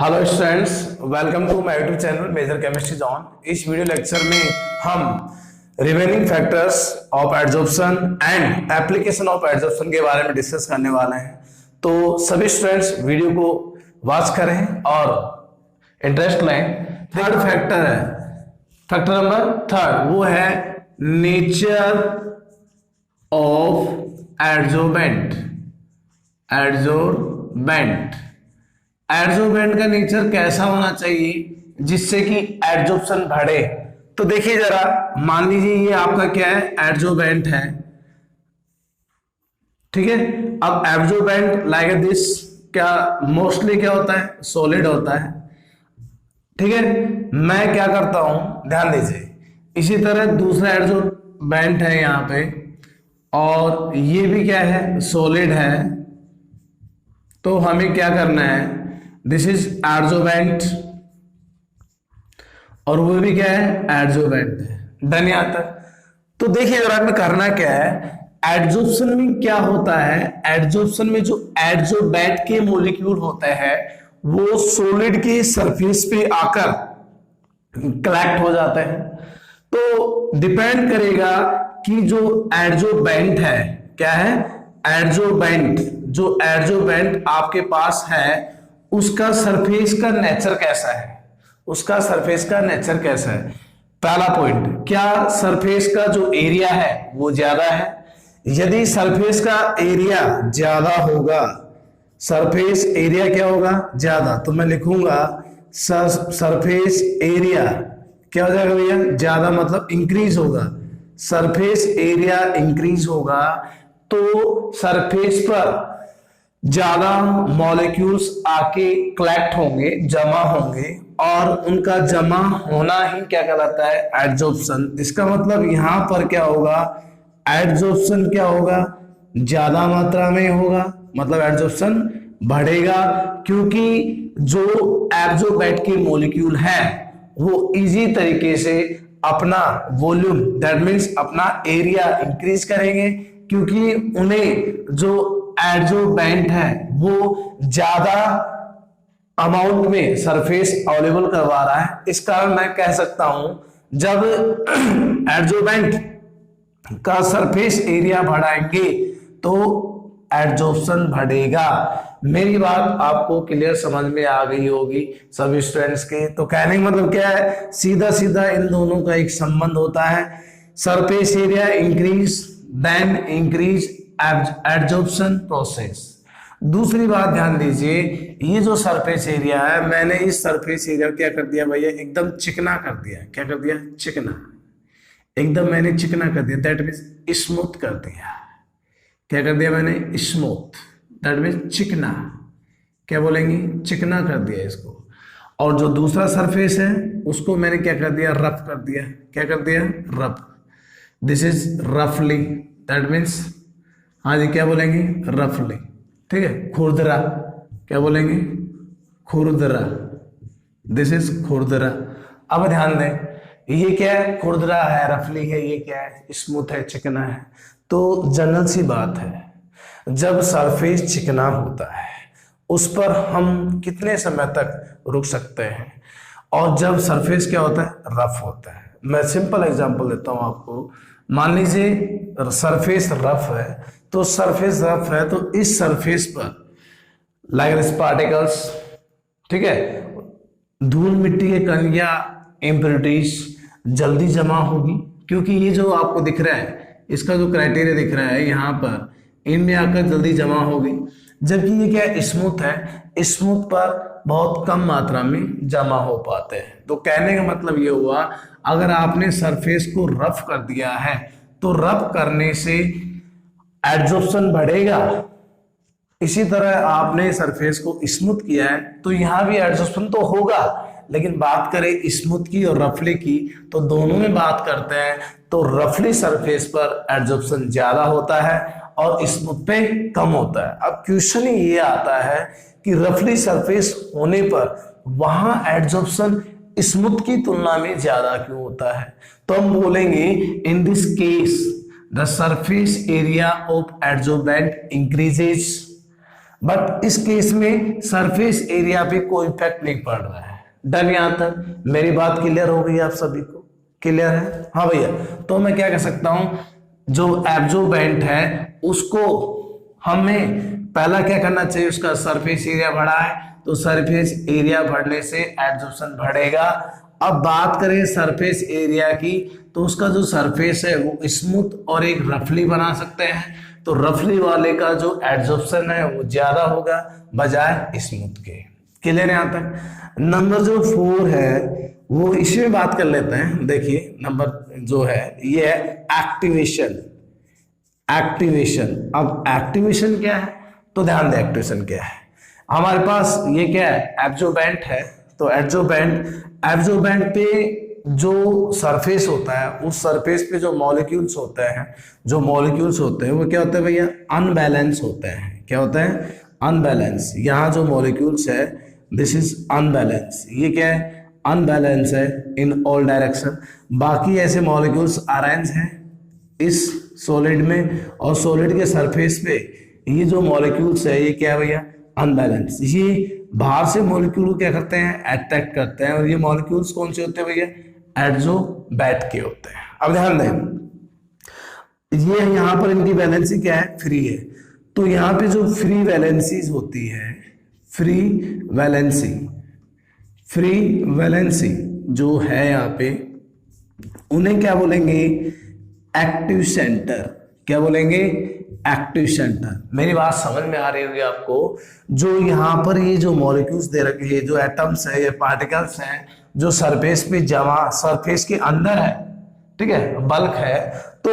Hello students, welcome to my YouTube channel major chemistry zone. इस video lecture में हम remaining factors of adsorption and application of adsorption के बारे में discuss करने वाले हैं। तो सभी स्टूडेंट्स वीडियो को वॉच करें और इंटरेस्ट लें। थर्ड फैक्टर है, फैक्टर नंबर थर्ड, वो है नेचर ऑफ एडजॉर्बेंट। एडजॉर्बेंट का नेचर कैसा होना चाहिए जिससे कि एडजॉर्प्शन बढ़े। तो देखिए जरा, मान लीजिए ये आपका क्या है, एडजॉर्बेंट है, ठीक है। अब एडजॉर्बेंट लाइक दिस क्या मोस्टली क्या होता है, सॉलिड होता है, ठीक है। मैं क्या करता हूं, ध्यान दीजिए, इसी तरह दूसरा एडजॉर्बेंट है यहां पे और ये भी क्या है, सॉलिड है। तो हमें क्या करना है, दिस इज एडजॉर्बेंट और वो भी क्या है, एडजॉर्बेंट है। डन यहाँ तक। तो देखिए जरा में करना क्या है, एडजॉर्प्शन में क्या होता है, एडजॉर्प्शन में जो एडजॉर्बेंट के मॉलिक्यूल होते हैं वो सॉलिड की सरफेस पे आकर कलेक्ट हो जाते हैं। तो डिपेंड करेगा कि जो एडजॉर्बेंट है, क्या है, एडजॉर्बेंट, जो एडजॉर्बेंट आपके पास है उसका सरफेस का नेचर कैसा है, उसका सरफेस का नेचर कैसा है। पहला पॉइंट, क्या सरफेस का जो एरिया है वो ज्यादा है। यदि सरफेस का एरिया ज्यादा होगा, सरफेस एरिया क्या होगा, ज्यादा, तो मैं लिखूंगा सरफेस एरिया क्या हो जाएगा भैया, ज्यादा, मतलब इंक्रीज होगा। सरफेस एरिया इंक्रीज होगा तो सरफेस पर ज्यादा मॉलिक्यूल्स आके कलेक्ट होंगे, जमा होंगे, और उनका जमा होना ही क्या कहलाता है, एडजॉर्प्शन। इसका मतलब यहां पर क्या होगा, एडजॉर्प्शन क्या होगा, ज्यादा मात्रा में होगा, मतलब एडजॉर्प्शन बढ़ेगा, क्योंकि जो एडजॉर्बेंट के मॉलिक्यूल है वो इजी तरीके से अपना वॉल्यूम, दैट मीन्स अपना एरिया इंक्रीज करेंगे, क्योंकि उन्हें जो एडजॉर्बेंट है वो ज्यादा अमाउंट में सरफेस अवेलेबल करवा रहा है। इस कारण मैं कह सकता हूं जब एडजॉर्बेंट का सरफेस एरिया बढ़ाएंगे तो एडजॉर्प्शन बढ़ेगा। मेरी बात आपको क्लियर समझ में आ गई होगी सभी स्टूडेंट्स के। तो कहने का मतलब क्या है, सीधा सीधा इन दोनों का एक संबंध होता है, surface area increase then increase adsorption process. दूसरी बात ध्यान दीजिए, ये जो सरफेस एरिया है, मैंने इस सरफेस एरिया क्या कर दिया भैया, एकदम चिकना कर दिया। क्या कर दिया, चिकना, एकदम मैंने चिकना कर दिया, दैट मीन्स स्मूथ कर दिया। क्या कर दिया मैंने, स्मूथ, दैट मीन्स चिकना। क्या बोलेंगे, चिकना कर दिया इसको। और जो दूसरा सरफेस है उसको मैंने क्या कर दिया, रफ कर दिया। क्या कर दिया, रफ। दिस इज रफली, दैट मीन्स, हाँ जी, क्या बोलेंगे, रफली, ठीक है। खुरदरा, क्या बोलेंगे, खुरदरा, दिस इज खुरदरा। अब ध्यान दें, ये क्या है, खुरदरा है, रफली है, ये क्या है, स्मूथ है, चिकना है। तो जनरल सी बात है, जब सरफेस चिकना होता है उस पर हम कितने समय तक रुक सकते हैं, और जब सरफेस क्या होता है, रफ होता है। मैं सिंपल एग्जांपल देता हूं आपको। मान लीजिए सरफेस रफ है, तो सरफेस रफ है तो इस सरफेस पर लाइक दिस पार्टिकल्स, ठीक है, धूल मिट्टी के कण या इम्प्योरिटीज जल्दी जमा होगी, क्योंकि ये जो आपको दिख रहा है, इसका जो क्राइटेरिया दिख रहा है यहाँ पर, इनमें आकर जल्दी जमा होगी। जबकि ये क्या है, स्मूथ है, स्मूथ पर बहुत कम मात्रा में जमा हो पाते हैं। तो कहने का मतलब ये हुआ, अगर आपने सरफेस को रफ कर दिया है तो रफ करने से एडजॉर्प्शन बढ़ेगा। इसी तरह आपने सरफेस को स्मूथ किया है तो यहां भी एडजॉर्प्शन तो होगा, लेकिन बात करें स्मूथ की और रफली की, तो दोनों में बात करते हैं तो रफली सरफेस पर एडजॉर्प्शन ज्यादा होता है और स्मूथ पे कम होता है। अब क्वेश्चन ये आता है कि रफली सरफेस होने पर वहां एडजॉर्प्शन स्मूथ की तुलना में ज्यादा क्यों होता है। तो हम बोलेंगे in this case the surface area of adsorbent increases but इस केस में सरफेस एरिया पे कोई इफेक्ट नहीं पड़ रहा है। डन? यहां तक मेरी बात क्लियर हो गई? आप सभी को क्लियर है? हाँ भैया, तो मैं क्या कह सकता हूं, जो एब्जॉर्बेंट है उसको हमें पहला क्या करना चाहिए, उसका सरफेस एरिया बढ़ा है तो सरफेस एरिया बढ़ने से एब्जॉर्प्शन बढ़ेगा। अब बात करें सरफेस एरिया की, तो उसका जो सरफेस है वो स्मूथ और एक रफली बना सकते हैं, तो रफली वाले का जो एब्जॉर्प्शन है वो ज्यादा होगा बजाय स्मूथ के। क्लियर है? यहां तक नंबर जो 4 है वो इसमें बात कर लेते हैं। देखिए नंबर जो है ये है एक्टिवेशन। एक्टिवेशन, अब एक्टिवेशन क्या है, तो ध्यान दें एक्टिवेशन क्या है। हमारे पास ये क्या है, एब्जॉर्बेंट है, तो एब्जॉर्बेंट पे जो सरफेस होता है उस सरफेस पे जो मॉलिक्यूल्स होते हैं वो क्या होते हैं भैया, अनबैलेंस होते हैं। क्या होता है? अनबैलेंस। यहाँ जो मॉलिक्यूल्स है दिस इज अनबैलेंस, ये क्या है, अनबैलेंस है इन ऑल डायरेक्शन। बाकी ऐसे मॉलिक्यूल्स अरेंज हैं इस सॉलिड में, और सॉलिड के सरफेस पे ये जो मॉलिक्यूल्स है ये क्या है भैया, अनबैलेंस। ये बाहर से मॉलिक्यूल को क्या करते हैं, अट्रैक्ट करते हैं, और ये मॉलिक्यूल्स कौन से होते हैं भैया, एड्जोबैट के होते हैं। अब ध्यान दें, ये यहाँ पर इनकी वैलेंसी क्या है, फ्री है, तो यहाँ पे जो फ्री वैलेंसीज होती है, फ्री वैलेंसी जो है यहाँ पे, उन्हें क्या बोलेंगे, एक्टिव सेंटर। क्या बोलेंगे, एक्टिव सेंटर। मेरी बात समझ में आ रही होगी आपको। जो यहाँ पर ये जो मॉलिक्यूल्स दे रखे हैं, जो एटम्स है, ये पार्टिकल्स हैं जो सरफेस पे जमा, सरफेस के अंदर है, ठीक है, बल्क है, तो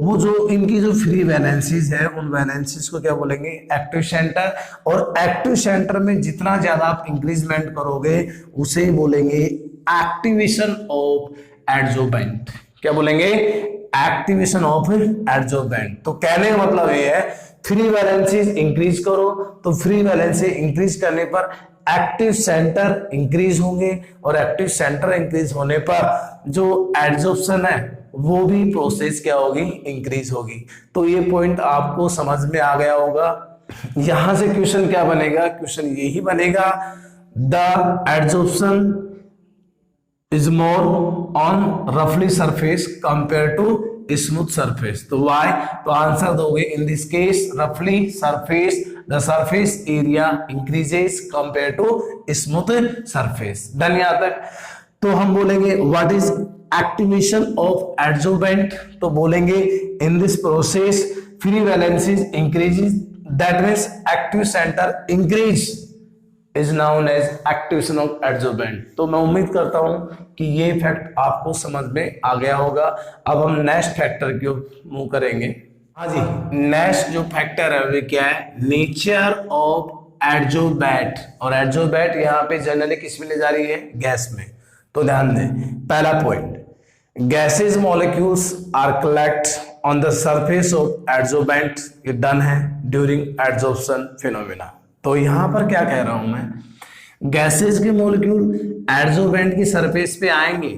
वो जो इनकी जो फ्री वैलेंसीज है उन वैलेंसीज को क्या बोलेंगे, एक्टिव सेंटर। और एक्टिव सेंटर में जितना ज्यादा आप इंक्रीजमेंट करोगे उसे बोलेंगे एक्टिवेशन ऑफ एड्जॉर्बेंट। क्या बोलेंगे, एक्टिवेशन ऑफ एड्जॉर्बेंट। तो कहने का मतलब ये है, फ्री वैलेंसीज इंक्रीज करो तो फ्री वैलेंसी इंक्रीज करने पर एक्टिव सेंटर इंक्रीज होंगे, और एक्टिव सेंटर इंक्रीज होने पर जो एड्जॉर्प्शन है वो भी प्रोसेस क्या होगी, इंक्रीज होगी। तो ये पॉइंट आपको समझ में आ गया होगा। यहां से क्वेश्चन क्या बनेगा, क्वेश्चन यही बनेगा, the adsorption is more on roughly surface compared to smooth surface। तो why? तो आंसर दोगे, in this case roughly surface, the surface area increases compared to smooth surface। Done यहाँ तक? तो हम बोलेंगे what is activation of adsorbent, तो बोलेंगे in this process free valencies increases, that means active center increase is known as activation of adsorbent। तो मैं उम्मीद करता हूं कि ये फैक्ट आपको समझ में आ गया होगा। अब हम नेक्स्ट फैक्टर की मूव करेंगे। हाँ जी, नेक्स्ट जो फैक्टर है वो क्या है, नेचर ऑफ एड्जोबैट। और एड्जोबैट यहाँ पे जनरली किस में ले जा रही है, गैस में। तो ध्यान दें, पहला point, gases molecules are collect on the surface of adsorbate, ये डन है ड्यूरिंग एड्जॉर्प्शन फिनोमेना। तो यहां पर क्या कह रहा हूं मैं, गैसेज के मॉलिक्यूल एड्जॉर्बेंट की सरफेस पे आएंगे,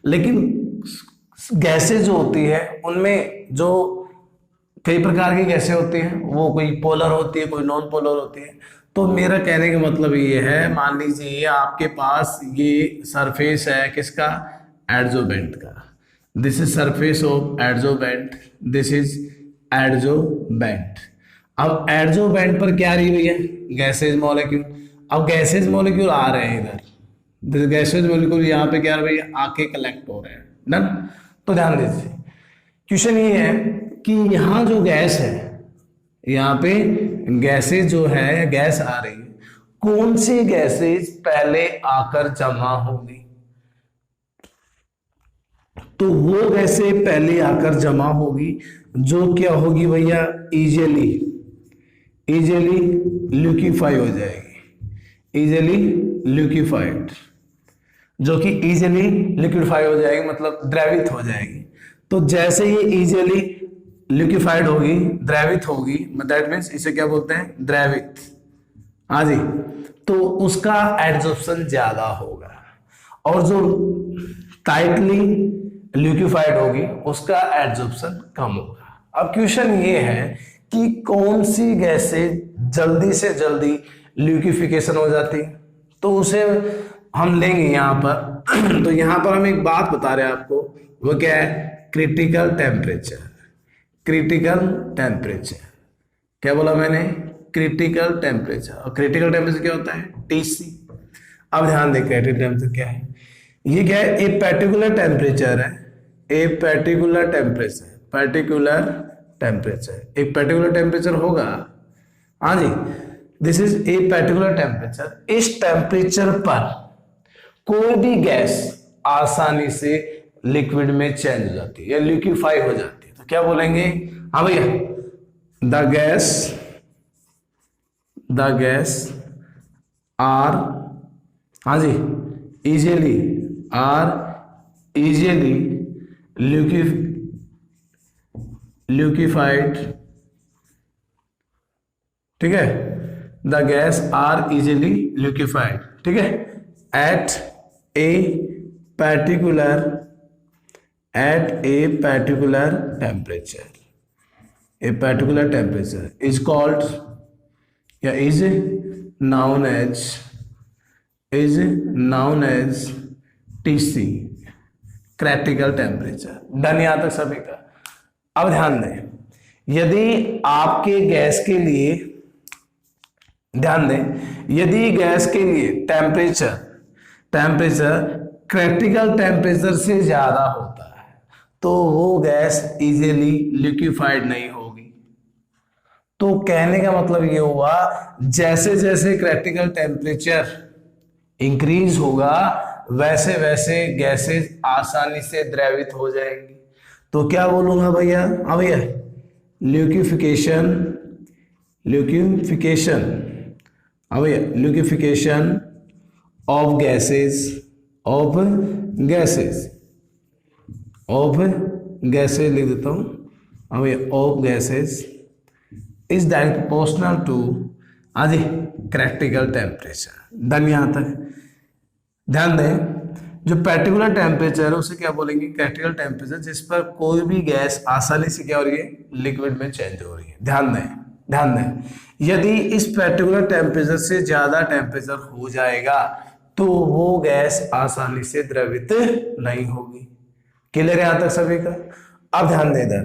लेकिन गैसेज जो होती है उनमें जो कई प्रकार की गैसें होती हैं, वो कोई पोलर होती है, कोई नॉन पोलर होती है। तो मेरा कहने का मतलब ये है, मान लीजिए आपके पास ये सरफेस है किसका, एड्जॉर्बेंट का, this is surface of adsorbent, this is adsorbent. अब एड्जॉर्बेंट पर क्या आ रही हुई है, गैसेज मॉलिक्यूल। अब गैसेज मॉलिक्यूल आ रहे हैं इधर, गैसेज मॉलिक्यूल यहाँ पे क्या रही है, आके कलेक्ट हो रहे हैं। डन? तो ध्यान दीजिए, क्वेश्चन ये है कि यहाँ जो गैस है, यहाँ पे गैसेज जो है, गैस आ रही है, कौन सी गैसेज पहले आकर जमा होगी, तो वो गैसे पहले आकर जमा होगी जो क्या होगी भैया, इजीली लिक्विफाई हो जाएगी, इजीली लिक्विफाइड, जो कि इजीली लिक्विफाई हो जाएगी मतलब द्रवित हो जाएगी। तो जैसे ये इजीली लिक्विफाइड होगी, द्रवित होगी, दैट मीन्स इसे क्या बोलते हैं, द्रवित। हाँ जी, तो उसका एड्जॉर्प्शन ज्यादा होगा, और जो टाइटली लिक्विफाइड होगी उसका एड्जॉर्प्शन कम होगा। अब क्वेश्चन ये है कि कौन सी गैसेज जल्दी से जल्दी लिक्विफिकेशन हो जाती है, तो उसे हम लेंगे यहाँ पर। तो यहाँ पर हम एक बात बता रहे हैं आपको, वो क्या है, क्रिटिकल टेम्परेचर। क्रिटिकल टेम्परेचर क्या बोला मैंने, क्रिटिकल टेम्परेचर। और क्रिटिकल टेम्परेचर क्या होता है, टीसी। अब ध्यान दें क्रिटिकल टेम्परेचर क्या है, ये क्या है, एक पर्टिकुलर टेम्परेचर है, एक पर्टिकुलर टेम्परेचर, पर्टिकुलर टेम्परेचर, एक पर्टिकुलर टेम्परेचर होगा, हाँ जी, this is a particular temperature. इस टेम्परेचर पर कोई भी गैस आसानी से लिक्विड में चेंज हो जाती है या लिक्विफाई हो जाती है, तो क्या बोलेंगे, हाँ भैया, द गैस आर, हाँ जी, इजीली लिक्विफाइड, ठीक है, the gas are easily liquefied, ठीक है, at a particular temperature. A particular temperature is called या is known as TC, critical temperature. Done यहां तक सभी का। अब ध्यान दें, यदि आपके गैस के लिए, ध्यान दें, यदि गैस के लिए टेम्परेचर क्रिटिकल टेम्परेचर से ज्यादा होता है तो वो गैस इजीली लिक्विफाइड नहीं होगी। तो कहने का मतलब ये हुआ, जैसे जैसे क्रिटिकल टेम्परेचर इंक्रीज होगा वैसे वैसे गैसेज आसानी से द्रवित हो जाएंगी। तो क्या बोलूंगा भैया, हाँ भैया, लिक्विफिकेशन, हाँ भैया, लिक्विफिकेशन ऑफ गैसेज लिख देता हूं, हाँ भैया, of gases is direct proportional to, हाँ जी, क्रिटिकल टेम्परेचर। डन यहां तक। ध्यान दें, जो पर्टिकुलर टेम्परेचर है उसे क्या बोलेंगे, क्रिटिकल टेम्परेचर, जिस पर कोई भी गैस आसानी से क्या हो रही है, लिक्विड में चेंज हो रही है। ध्यान दें, यदि इस पर्टिकुलर टेम्परेचर से ज्यादा टेम्परेचर हो जाएगा तो वो गैस आसानी से द्रवित नहीं होगी। क्लियर है यहां तक सभी का। अब ध्यान दें इधर,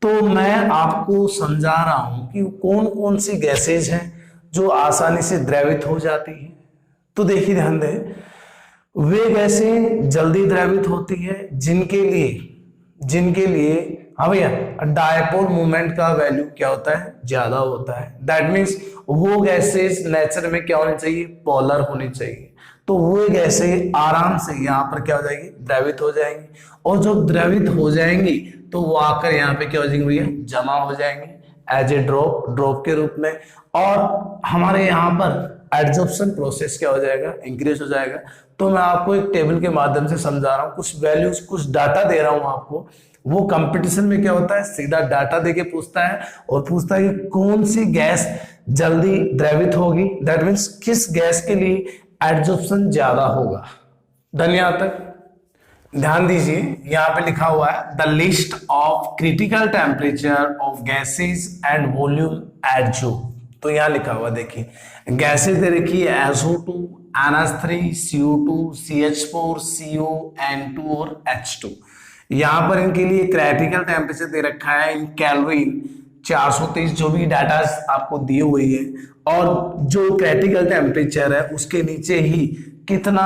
तो मैं आपको समझा रहा हूं कि कौन कौन सी गैसेज हैं जो आसानी से द्रवित हो जाती है। तो देखिए, ध्यान दें, वे गैसें जल्दी द्रवित होती है जिनके लिए हाँ भैया, डायपोल मोमेंट का वैल्यू क्या होता है, ज्यादा होता है। दैट मीन्स वो गैसेज नेचर में क्या होनी चाहिए, पोलर होनी चाहिए। तो वो गैसें आराम से यहाँ पर क्या हो जाएगी, द्रवित हो जाएंगी। और जब द्रवित हो जाएंगी तो वो आकर यहाँ पे क्या हो जाएंगी भैया, जमा हो जाएंगे एज ए ड्रॉप के रूप में। और हमारे यहाँ पर एडजॉर्प्शन प्रोसेस क्या हो जाएगा, इंक्रीज हो जाएगा। तो मैं आपको एक टेबल के माध्यम से समझा रहा हूँ, कुछ वैल्यूज, कुछ डाटा दे रहा हूँ आपको। वो कंपटीशन में क्या होता है, सीधा डाटा देके पूछता है और पूछता है कि कौन सी गैस जल्दी द्रवित होगी, दैट मीन्स किस गैस के लिए एडजॉर्प्शन ज्यादा होगा। धन्यवाद तक ध्यान दीजिए, यहाँ पे लिखा हुआ है the list of critical temperature of gases and volume adsorb. तो यहाँ लिखा हुआ देखिए, गैसेज दे रखी है SO2, NH3, CO2, CH4, CO, N2 और H2। यहाँ पर इनके लिए क्रिटिकल टेम्परेचर दे रखा है इन कैलोरीन 423, जो भी डाटा आपको दिए हुए है। और जो क्रिटिकल टेम्परेचर है उसके नीचे ही कितना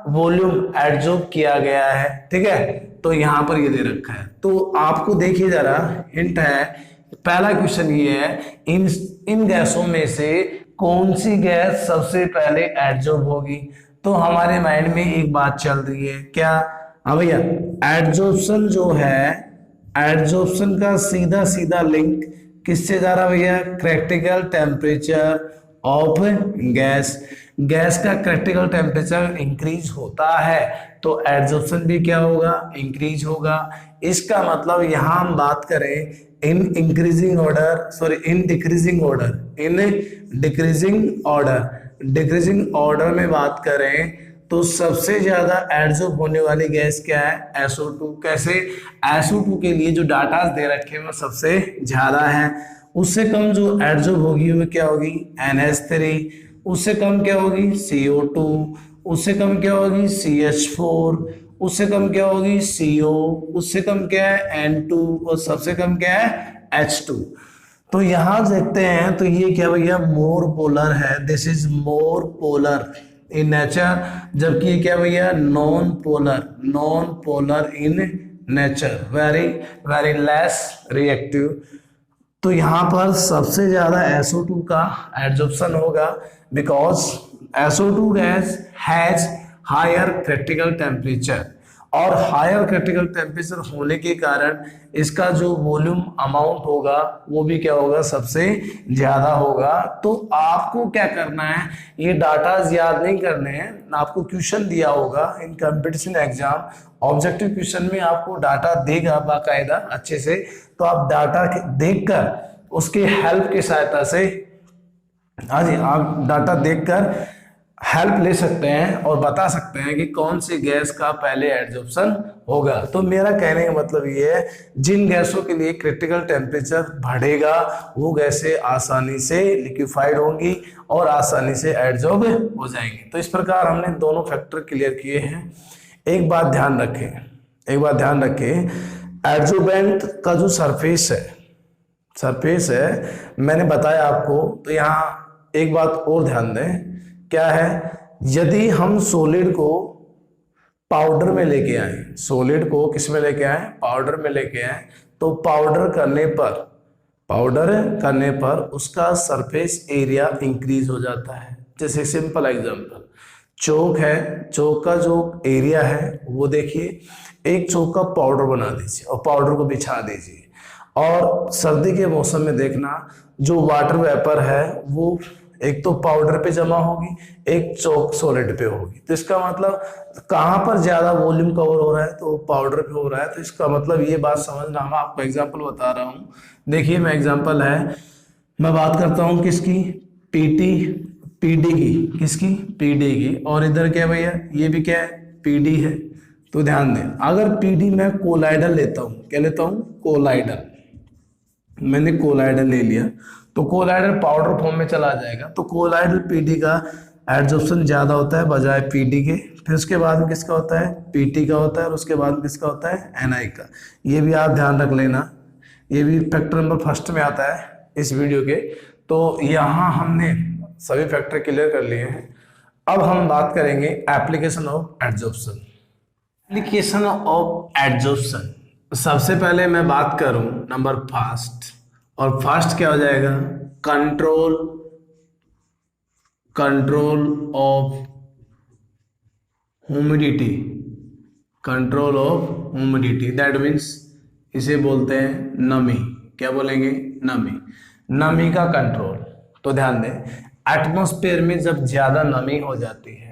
वॉल्यूम एडजॉर्ब किया गया है, ठीक है। तो यहाँ पर ये दे रखा है। तो आपको देखिए जरा, हिंट है, पहला क्वेश्चन ये है, इन गैसों में से कौन सी गैस सबसे पहले एडजॉर्ब होगी। तो हमारे माइंड में एक बात चल रही है, क्या, हाँ भैया, एडजॉर्प्शन जो है, एडजॉर्प्शन का सीधा सीधा लिंक किससे जा रहा भैया, क्रिटिकल टेम्परेचर ऑफ गैस का क्रिटिकल टेम्परेचर इंक्रीज होता है तो एडजॉर्प्शन भी क्या होगा, इंक्रीज होगा। इसका मतलब यहां हम बात करें इन डिक्रीजिंग ऑर्डर में बात करें तो सबसे ज्यादा एडजॉर्ब होने वाली गैस क्या है, SO2। कैसे, SO2 के लिए जो डाटा दे रखे हैं वो सबसे ज्यादा है। उससे कम जो एडजॉर्ब होगी वो क्या होगी NH3, उससे कम क्या होगी CO2, उससे कम क्या होगी CH4, उससे कम क्या होगी CO, उससे कम क्या है N2 और सबसे कम क्या है H2। तो यहां देखते हैं तो ये क्या भैया मोर पोलर है, this is more polar in nature, जबकि ये क्या भैया non polar in nature, very very less reactive. तो यहां पर सबसे ज्यादा SO2 का एडजॉर्प्शन होगा because SO2 gas has higher critical temperature, और हायर क्रिटिकल टेम्परेचर होने के कारण इसका जो वॉल्यूम अमाउंट होगा वो भी क्या होगा सबसे ज्यादा होगा। तो आपको क्या करना है, ये डाटा याद नहीं करने हैं, आपको क्वेश्चन दिया होगा in competition exam, objective question में आपको डाटा देगा बाकायदा अच्छे से, तो आप डाटा देखकर उसके हेल्प की सहायता से, हाँ जी, आप डाटा देखकर हेल्प ले सकते हैं और बता सकते हैं कि कौन सी गैस का पहले एडजॉर्प्शन होगा। तो मेरा कहने का मतलब ये है, जिन गैसों के लिए क्रिटिकल टेम्परेचर बढ़ेगा वो गैसें आसानी से लिक्विफाइड होंगी और आसानी से एडजॉर्ब हो जाएंगी। तो इस प्रकार हमने दोनों फैक्टर क्लियर किए हैं। एक बात ध्यान रखें, एडजॉर्बेंट का जो सरफेस है मैंने बताया आपको, तो यहाँ एक बात और ध्यान दें, क्या है, यदि हम सॉलिड को पाउडर में लेके आए, सॉलिड को किस में लेके आए, पाउडर में लेके आए, तो पाउडर करने पर उसका सरफेस एरिया इंक्रीज हो जाता है। जैसे सिंपल एग्जांपल, चौक है, चौक का जो एरिया है वो देखिए, एक चौक का पाउडर बना दीजिए और पाउडर को बिछा दीजिए, और सर्दी के मौसम में देखना जो वाटर वेपर है वो एक तो पाउडर पे जमा होगी, एक चौक सॉलिड पे होगी। तो इसका मतलब कहां पर ज्यादा वॉल्यूम कवर हो रहा है, तो पाउडर पे हो रहा है। तो इसका मतलब ये बात समझना, मैं आपको एग्जांपल बता रहा हूँ। देखिए मैं एग्जांपल है, मैं बात करता हूँ किसकी, पीडी की, किसकी, पीडी की, और इधर क्या भैया, ये भी क्या है, पीडी है। तो ध्यान दें, अगर पीडी मैं कोलाइडल लेता हूँ, क्या लेता हूँ, कोलाइडल, मैंने कोलाइडल ले लिया, तो कोलाइडल पाउडर फॉर्म में चला जाएगा, तो कोलाइडल पीडी का एडजॉर्प्शन ज्यादा होता है बजाय पीडी के। फिर उसके बाद में किसका होता है, पीटी का होता है, और उसके बाद में किसका होता है, एनआई का। ये भी आप ध्यान रख लेना, ये भी फैक्टर नंबर फर्स्ट में आता है इस वीडियो के। तो यहाँ हमने सभी फैक्टर क्लियर कर लिए हैं। अब हम बात करेंगे application of adsorption. Application of adsorption, सबसे पहले मैं बात करूं नंबर फर्स्ट, और फर्स्ट क्या हो जाएगा, control of humidity, that means इसे बोलते हैं नमी। क्या बोलेंगे, नमी का कंट्रोल। तो ध्यान दें, एटमॉस्फेयर में जब ज्यादा नमी हो जाती है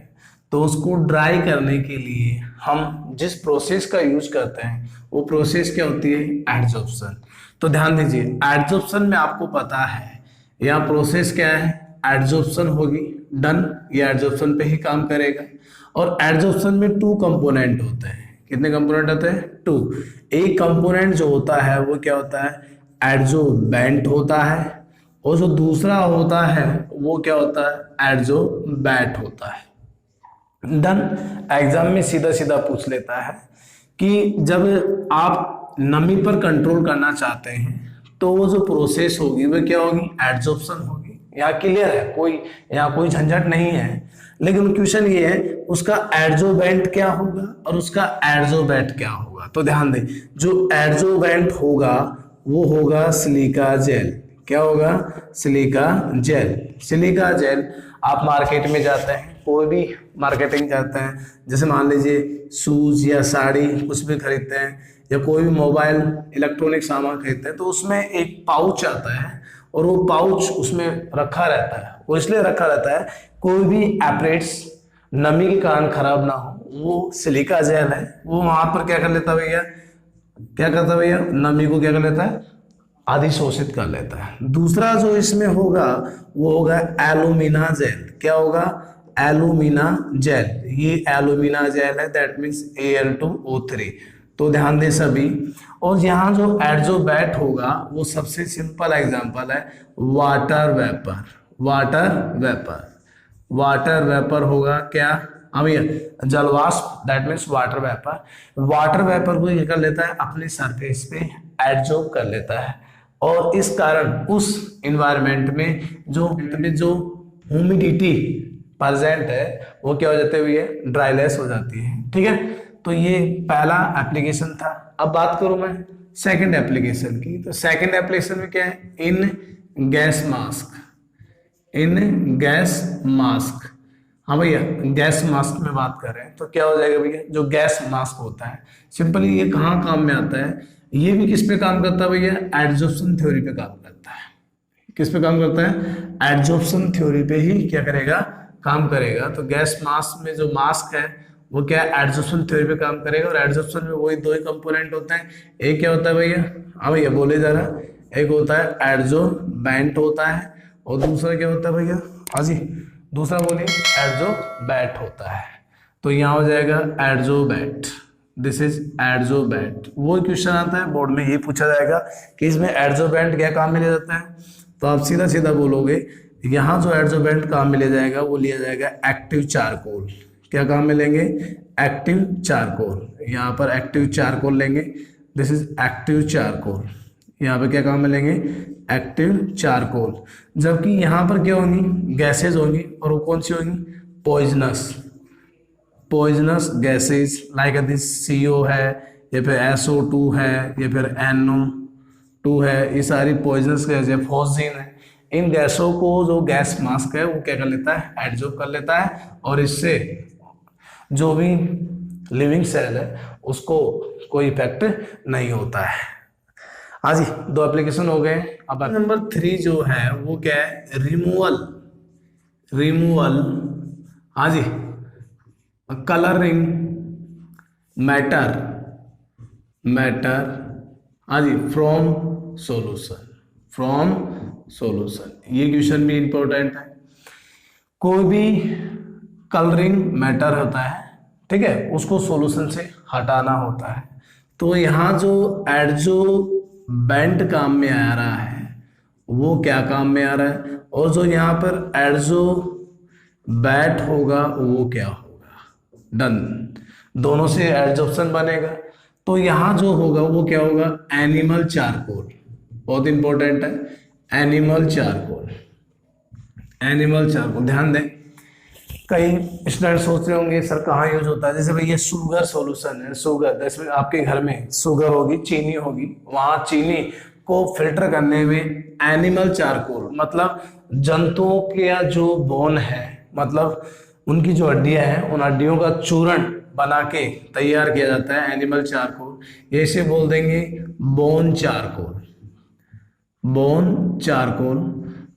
तो उसको ड्राई करने के लिए हम जिस प्रोसेस का यूज करते हैं वो प्रोसेस क्या होती है, एडजॉर्प्शन। तो ध्यान दीजिए, एडजॉर्प्शन में आपको पता है यहाँ प्रोसेस क्या है, एडजॉर्प्शन होगी, डन, ये एडजॉर्प्शन पे ही काम करेगा। और एडजॉर्प्शन में 2 कंपोनेंट होते हैं। कितने कंपोनेंट होते हैं, 2। एक कंपोनेंट जो होता है वो क्या होता है, एडजॉर्बेंट होता है, और जो दूसरा होता है वो क्या होता है, एडजॉर्बेट होता है। डन। एग्जाम में सीधा सीधा पूछ लेता है कि जब आप नमी पर कंट्रोल करना चाहते हैं तो वो जो प्रोसेस होगी वो क्या होगी, एडजॉर्प्शन होगी। यहाँ क्लियर है, यहाँ कोई झंझट नहीं है। लेकिन क्वेश्चन ये है उसका एडजॉर्बेंट क्या होगा और उसका एडजॉर्बेट क्या होगा। तो ध्यान दें, जो एडजॉर्बेंट होगा वो होगा सिलिका जेल। क्या होगा, सिलिका जेल। आप मार्केट में जाते हैं, कोई भी मार्केटिंग करते हैं, जैसे मान लीजिए शूज या साड़ी कुछ भी खरीदते हैं या कोई भी मोबाइल इलेक्ट्रॉनिक सामान खरीदते हैं, तो उसमें एक पाउच आता है और वो पाउच उसमें रखा रहता है। वो इसलिए रखा रहता है कोई भी एपरेट्स नमी के कारण खराब ना हो। वो सिलिका जेल है, वो वहां पर क्या कर लेता भैया, नमी को क्या कर लेता है, अधिशोषित कर लेता है। दूसरा जो इसमें होगा वो होगा एल्यूमिना जेल। क्या होगा, एल्यूमिना जेल। ये एल्यूमिना जेल है, दैट मीन्स Al2O3। तो ध्यान दे सभी। और यहाँ जो एडजोबैट होगा वो सबसे सिंपल एग्जांपल है water vapour. Water vapour, water vapour होगा क्या, अब ये जलवाष्प, that means water vapour. Water vapour को ये कर लेता है अपने सरफेस पे एडजॉर्ब कर लेता है, और इस कारण उस एनवायरनमेंट में जो ह्यूमिडिटी प्रेजेंट है वो क्या हो जाती है, ड्राईनेस हो जाती है। ठीक है, तो ये पहला एप्लीकेशन था। अब बात करूं मैं सेकंड एप्लीकेशन की, तो सेकंड एप्लीकेशन में क्या है, इन गैस मास्क। इन गैस मास्क, हाँ भैया गैस मास्क में बात कर रहे हैं, तो क्या हो जाएगा भैया, जो गैस मास्क होता है सिंपली ये कहाँ काम में आता है, ये भी किस पे काम करता है भैया, एडजॉर्प्शन थ्योरी पे काम करता है। किस पे काम करता है, एडजॉर्प्शन थ्योरी पे ही क्या करेगा, काम करेगा। तो गैस मास्क में जो मास्क है वो क्या एडजॉर्प्शन थ्योरी पे काम करेगा, और एडजॉर्प्शन में वही दो ही कंपोनेंट होते हैं। एक क्या होता है भैया, हाँ भैया बोले जा रहा, एक होता है एडजोबैंट होता है, और दूसरा क्या होता है भैया, हाँ जी दूसरा बोलिए एडजोबैट होता है। तो यहाँ हो जाएगा एडजोबैट, दिस इज एडजोबैट। वो क्वेश्चन आता है बोर्ड में, ये पूछा जाएगा कि इसमें एडजोबैंट क्या काम में लिया जाता है, तो आप सीधा सीधा बोलोगे यहाँ जो एडजोबैंट काम में लिया जाएगा वो लिया जाएगा एक्टिव चारकोल। क्या काम में लेंगे, एक्टिव चारकोल। यहाँ पर एक्टिव चारकोल लेंगे, दिस इज एक्टिव चारकोल। यहाँ पे क्या काम में लेंगे, एक्टिव चारकोल। जबकि यहाँ पर क्या होंगी, गैसेज होंगी, और वो कौन सी होंगी, poisonous, poisonous gases like this CO है, या फिर SO2 है, या फिर NO2 है, ये सारी पॉइजनस गैस है, फॉस्जीन है। इन गैसों को जो गैस मास्क है वो क्या कर लेता है, एडजॉर्ब कर लेता है, और इससे जो भी लिविंग सेल है उसको कोई इफेक्ट नहीं होता है। हाँ जी, दो एप्लीकेशन हो गए। अब नंबर 3 जो है वो क्या है, रिमूवल। रिमूवल, हाँ जी, कलरिंग मैटर, मैटर, हाँ जी, फ्रॉम सॉल्यूशन, फ्रॉम सॉल्यूशन। ये क्वेश्चन भी इंपॉर्टेंट है। कोई भी कलरिंग मैटर होता है, ठीक है, उसको सॉल्यूशन से हटाना होता है। तो यहाँ जो एडजोबैंट काम में आ रहा है वो क्या काम में आ रहा है, और जो यहाँ पर एडजोबैट होगा वो क्या होगा, डन, दोनों से एडजॉर्प्शन बनेगा। तो यहाँ जो होगा वो क्या होगा, एनिमल चारकोल, बहुत इंपॉर्टेंट है, एनिमल चारकोल। एनिमल चारकोल ध्यान दें, कई स्टूडेंट सोच रहे होंगे सर कहाँ यूज होता है, जैसे भाई ये शुगर सॉल्यूशन है, शुगर जैसे आपके घर में शुगर होगी, चीनी होगी, वहां चीनी को फिल्टर करने में एनिमल चारकोल, मतलब जंतुओं के जो बोन है, मतलब उनकी जो हड्डियां हैं, उन हड्डियों का चूर्ण बना के तैयार किया जाता है एनिमल चारकोल। ये इसे बोल देंगे बोन चारकोल, बोन चारकोल।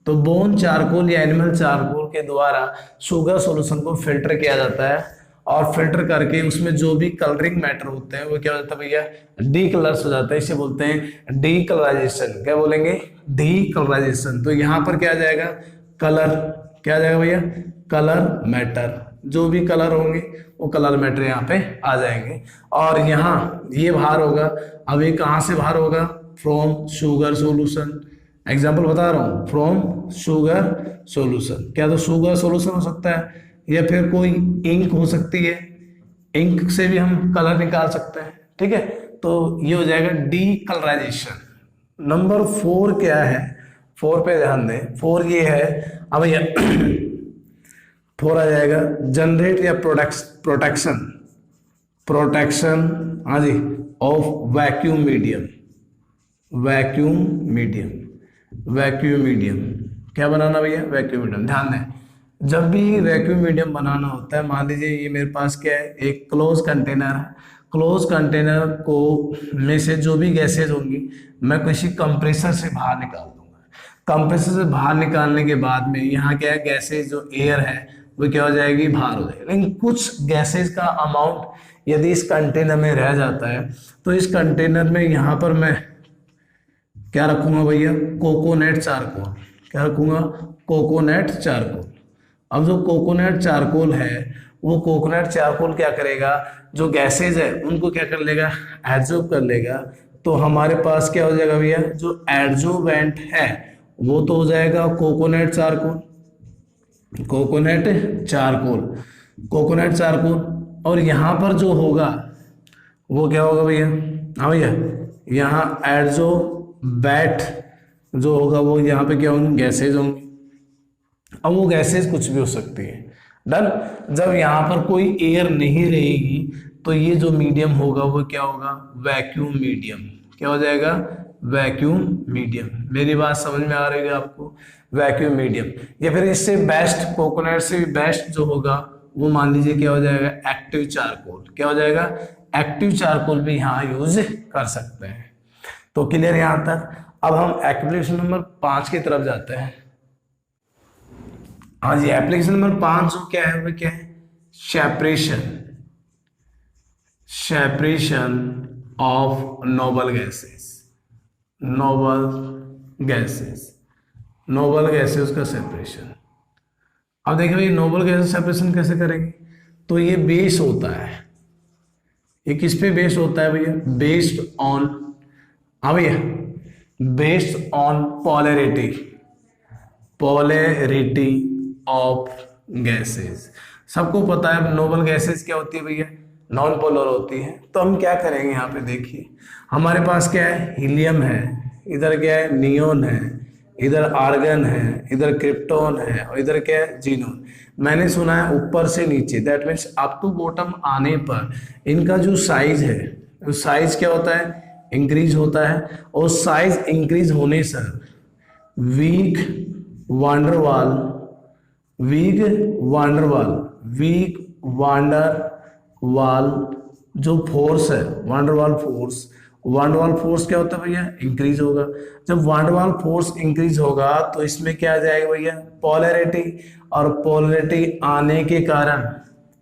तो बोन चारकोल या एनिमल चारकोल के द्वारा शुगर सॉल्यूशन को फिल्टर किया जाता है, और फिल्टर करके उसमें जो भी कलरिंग मैटर होते हैं वो क्या हो जाता है भैया, डी कलर्स हो जाता है। इसे बोलते हैं डी कलराइजेशन। क्या बोलेंगे, डी कलराइजेशन। तो यहाँ पर क्या आ जाएगा, कलर, क्या आ जाएगा भैया, कलर मैटर। जो भी कलर होंगे वो कलर मैटर यहाँ पे आ जाएंगे, और यहाँ ये बाहर होगा। अब ये कहाँ से बाहर होगा, फ्रॉम शुगर सॉल्यूशन। एग्जाम्पल बता रहा हूँ, फ्रॉम शुगर सॉल्यूशन। क्या तो शुगर सॉल्यूशन हो सकता है, या फिर कोई इंक हो सकती है, इंक से भी हम कलर निकाल सकते हैं। ठीक है, तो ये हो जाएगा डी कलराइजेशन। नंबर 4 क्या है, 4 पे ध्यान दें। 4 ये है, अब भैया 4 आ जाएगा जनरेट या प्रोटेक्शन, प्रोटेक्शन, हाँ जी, of vacuum medium, vacuum medium, vacuum medium. क्या बनाना भैया, वैक्यूम मीडियम। ध्यान दें, जब भी वैक्यूम मीडियम बनाना होता है, मान लीजिए ये मेरे पास क्या है, एक क्लोज कंटेनर है। क्लोज कंटेनर को में से जो भी गैसेज होंगी मैं किसी कंप्रेसर से बाहर निकाल दूंगा। कंप्रेसर से बाहर निकालने के बाद में यहाँ क्या है, गैसेज जो एयर है वो क्या हो जाएगी, बाहर हो जाएगी। लेकिन कुछ गैसेज का अमाउंट यदि इस कंटेनर में रह जाता है, तो इस कंटेनर में यहाँ पर मैं क्या रखूंगा भैया, कोकोनट चारकोल। क्या रखूंगा, कोकोनट चारकोल। अब जो कोकोनट चारकोल है वो कोकोनट चारकोल क्या करेगा, जो गैसेज है उनको क्या कर लेगा, एब्जॉर्ब कर लेगा। तो हमारे पास क्या हो जाएगा भैया, जो एडजोवेंट है वो तो हो जाएगा coconut charcoal, coconut charcoal, coconut charcoal. और यहाँ पर जो होगा वो क्या होगा भैया, हाँ भैया, यहाँ एडजोवेंट जो होगा वो यहाँ पे क्या होंगे, गैसेज होंगे। अब वो गैसेज कुछ भी हो सकती है। डन। जब यहाँ पर कोई एयर नहीं रहेगी तो ये जो मीडियम होगा वो क्या होगा, वैक्यूम मीडियम। क्या हो जाएगा, वैक्यूम मीडियम। मेरी बात समझ में आ रही है आपको, वैक्यूम मीडियम। या फिर इससे बेस्ट, कोकोनट से बेस्ट जो होगा वो मान लीजिए क्या हो जाएगा, एक्टिव चारकोल। क्या हो जाएगा, एक्टिव चारकोल भी यहाँ यूज कर सकते हैं। तो क्लियर यहाँ तक। अब हम एप्लीकेशन नंबर 5 की तरफ जाते हैं। हाँ जी, एप्लीकेशन नंबर 5 जो क्या है वो क्या है, separation, separation of noble gases, noble gases, noble gases का सेपरेशन। अब देखिए भाई नोबल गैसेस सेपरेशन कैसे करेंगे, तो ये बेस होता है, ये किस पे बेस होता है भैया, बेस्ड ऑन, हाँ भैया, based on polarity, polarity of gases. सबको पता है नोबल गैसेस क्या होती है भैया, नॉन पोलर होती है। तो हम क्या करेंगे, यहाँ पे देखिए हमारे पास क्या है, हीलियम है, इधर क्या है, नियोन है, इधर आर्गन है, इधर क्रिप्टॉन है, और इधर क्या है, जीनोन। मैंने सुना है ऊपर से नीचे, that means up to bottom आने पर इनका जो साइज है, वो साइज क्या होता है, इंक्रीज होता है। और साइज इंक्रीज होने से weak van der Waals, weak van der Waals, weak van der Waals जो फोर्स है, वांडरवाल फोर्स, वांडरवाल फोर्स क्या होता है भैया, इंक्रीज होगा। जब वांडरवाल फोर्स इंक्रीज होगा तो इसमें क्या आ जाएगा भैया, पोलैरिटी। और पोलैरिटी आने के कारण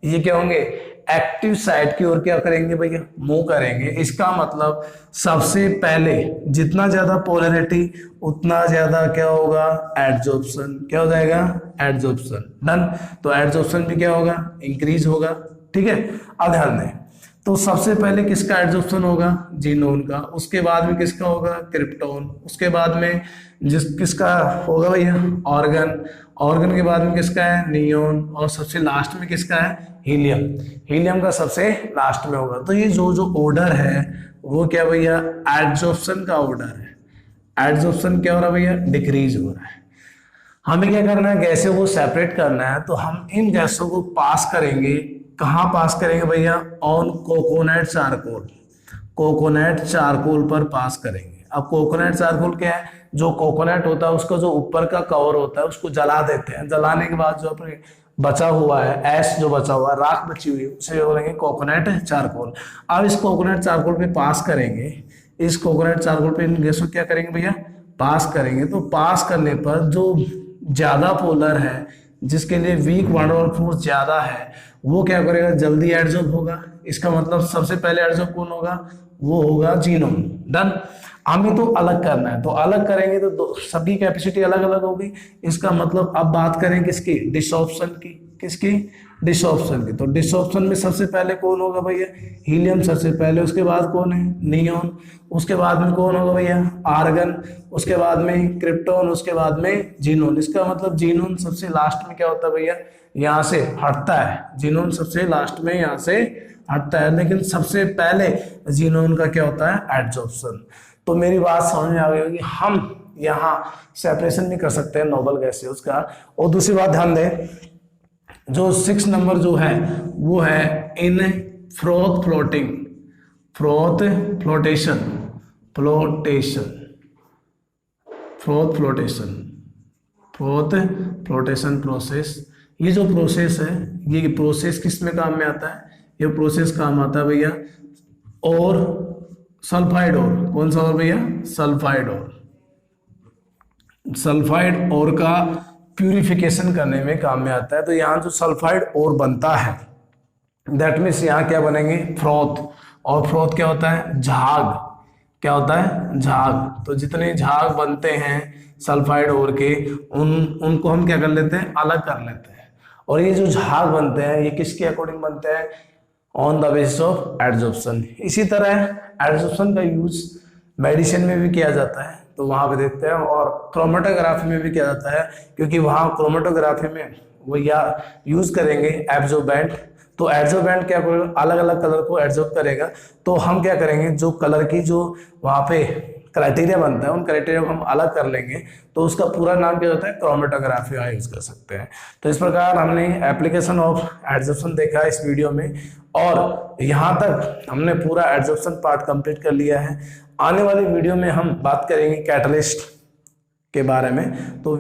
ये क्या होंगे, एक्टिव साइड की ओर क्या करेंगे भैया, मूव करेंगे। इसका मतलब सबसे पहले जितना ज्यादा पोलैरिटी उतना ज्यादा क्या होगा, एडजॉर्प्शन। क्या हो जाएगा, एडजॉर्प्शन। डन। तो एडजॉर्प्शन भी क्या होगा, इंक्रीज होगा। ठीक है, अब ध्यान दें, तो सबसे पहले किसका एडजॉर्प्शन होगा, जीनोन का, उसके बाद में किसका होगा, क्रिप्टॉन, उसके बाद में किसका होगा भैया, ऑर्गन, ऑर्गन के बाद में किसका है, नियोन, और सबसे लास्ट में किसका है, हीलियम। हीलियम का सबसे लास्ट में होगा। तो ये जो जो ऑर्डर है वो क्या भैया, एडजॉर्प्शन का ऑर्डर है। एडजॉर्प्शन क्या हो रहा है भैया, डिक्रीज हो रहा है। हमें क्या करना है, गैसों को सेपरेट करना है। तो हम इन गैसों को पास करेंगे, कहाँ पास करेंगे भैया, on coconut charcoal, coconut charcoal पर पास करेंगे। अब कोकोनट चारकोल क्या है, जो कोकोनट होता है उसका जो ऊपर का कवर होता है उसको जला देते हैं। जलाने के बाद जो अपने बचा हुआ है, ऐश जो बचा हुआ है, राख बची हुई है, उसे बोलेंगे कोकोनट चारकोल। अब इस कोकोनट चारकोल पे पास करेंगे, इस कोकोनट चारकोल पे इन गैसों क्या करेंगे भैया, पास करेंगे। तो पास करने पर जो ज्यादा पोलर है, जिसके लिए वीक वांडरवाल फोर्स ज्यादा है, वो क्या करेगा, जल्दी एडजॉर्ब होगा। इसका मतलब सबसे पहले एडजॉर्ब कौन होगा, वो होगा जीनोन। डन। हमें तो अलग करना है, तो अलग करेंगे तो सभी कैपेसिटी अलग अलग होगी। इसका मतलब अब बात करें किसकी, डिसॉर्प्शन की, किसकी, डिसॉर्प्शन की। तो डिसॉर्प्शन में सबसे पहले कौन होगा भैया, हीलियम सबसे पहले, उसके बाद कौन है, नियोन, उसके बाद में कौन होगा भैया, आर्गन, उसके बाद में क्रिप्टॉन, उसके बाद में जीनोन। इसका मतलब जीनोन सबसे लास्ट में क्या होता है भैया, यहाँ से हटता है। जीनोन सबसे लास्ट में यहाँ से हटता है, लेकिन सबसे पहले जीनोन का क्या होता है, एडजॉर्प्शन। तो मेरी बात समझ में आ गई होगी, हम यहाँ सेपरेशन भी कर सकते हैं नोबल गैसेस का। और दूसरी बात ध्यान दें, जो 6 नंबर जो है वो है in froth floating, froth flotation, flotation, froth flotation, froth flotation process. ये जो प्रोसेस है, ये प्रोसेस किस में काम में आता है, ये प्रोसेस काम आता है भैया और सल्फाइड और, कौन सा और भैया, सल्फाइड और, सल्फाइड और का प्यूरिफिकेशन करने में काम में आता है। तो यहाँ जो सल्फाइड और बनता है, दैट मीन्स यहाँ क्या बनेंगे, फ्रोथ। और फ्रोथ क्या होता है, झाग। क्या होता है, झाग। तो जितने झाग बनते हैं सल्फाइड और के, उनको हम क्या कर लेते हैं, अलग कर लेते हैं। और ये जो झाग बनते हैं ये किसके अकॉर्डिंग बनते हैं, on the basis of adsorption. इसी तरह एडजॉर्प्शन का यूज मेडिसिन में भी किया जाता है, तो वहां पे देखते हैं, और क्रोमेटोग्राफी में भी किया जाता है, क्योंकि वहां क्रोमेटोग्राफी में वो या यूज करेंगे एब्जॉर्बेंट। तो एब्जॉर्बेंट क्या करेगा, अलग अलग कलर को एब्जॉर्ब करेगा। तो हम क्या करेंगे, जो कलर की जो वहां पे क्राइटेरिया बनता है उन क्राइटेरिया को हम अलग कर लेंगे, तो उसका पूरा नाम क्या होता है, क्रोमेटोग्राफी यूज कर सकते हैं। तो इस प्रकार हमने एप्लीकेशन ऑफ एडजॉर्प्शन देखा इस वीडियो में, और यहाँ तक हमने पूरा एडजॉर्प्शन पार्ट कंप्लीट कर लिया है। आने वाली वीडियो में हम बात करेंगे कैटलिस्ट के बारे में। तो